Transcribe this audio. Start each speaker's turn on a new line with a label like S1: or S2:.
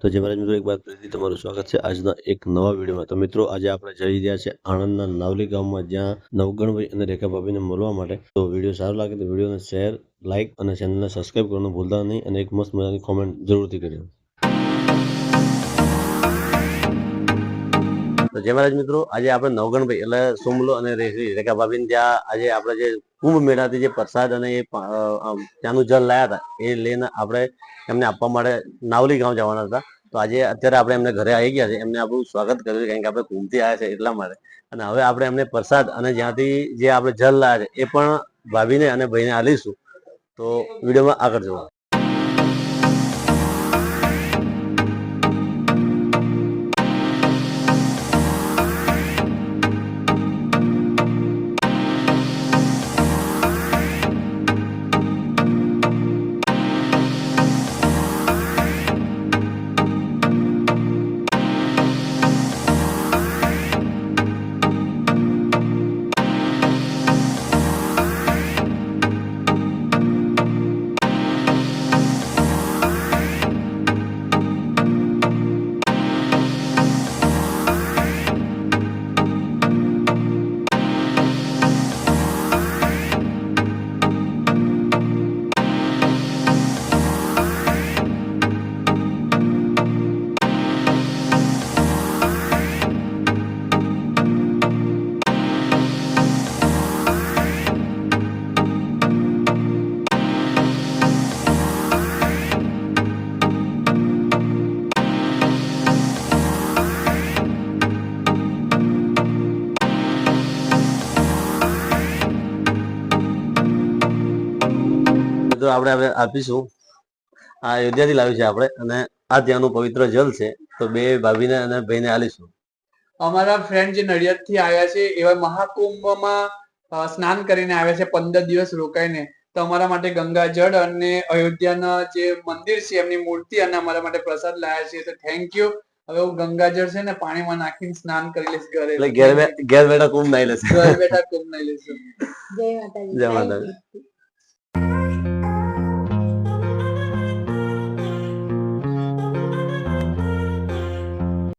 S1: તો જે મારા મિત્રો એક વાર ફરીથી તમારું સ્વાગત છે આજના એક નવા વિડીયોમાં। તો મિત્રો આજે આપણે જઈ રહ્યા છે આણંદના નાવલી ગામમાં, જ્યાં નવગણભાઈ અને રેખા ભાભીને મળવા માટે। તો વિડીયો સારો લાગે તો વિડીયોને શેર, લાઇક અને ચેનલને સબસ્ક્રાઇબ કરવાનું ભૂલતા નહીં, અને એક મસ્ત મજાની કોમેન્ટ જરૂરથી કરજો। તો જય મહારાજ મિત્રો, આજે આપણે નવગણભાઈ એટલે સોમલો અને રેખા ભાભીને ત્યાં આજે આપણે જે કુંભ મેળાથી જે પ્રસાદ અને એ ત્યાંનું જલ લાયા હતા એ લઈને આપણે એમને આપવા માટે નાવલી ગામ જવાના હતા। તો આજે અત્યારે આપણે એમને ઘરે આવી ગયા છે, એમને આપણું સ્વાગત કર્યું, કારણ કે આપણે કુંભથી આવ્યા છે એટલા માટે। અને હવે આપણે એમને પ્રસાદ અને જ્યાંથી જે આપણે જલ લાયા છે એ પણ ભાભીને અને ભાઈને આલીશું। તો વિડીયોમાં આગળ જવા। આપણે આપીશું। આ અયોધ્યાથી લાવ્યું છે આપણે, અને આ ત્યાંનું પવિત્ર જલ છે, તો બે ભાભીને અને ભાઈને આલીશું।
S2: અમારા ફ્રેન્ડ જે નડિયાદથી આવ્યા છે એવા મહાકુંભમાં સ્નાન કરીને આવ્યા છે 15 દિવસ રોકાઈને, તો અમારા માટે ગંગાજળ અને અયોધ્યાના જે મંદિર છે એમની મૂર્તિ અને અમારા માટે પ્રસાદ લાયા છે, તો થેન્ક યુ। હવે હું ગંગાજળ છે ને પાણીમાં નાખીને સ્નાન કરી લઈશ ઘરે,
S1: એટલે ઘેર બેઠા કુંભ નાઈ લેશે।
S2: ઘર બેઠા કુંભ નાઈ લઈશું।
S1: જય માતાજી।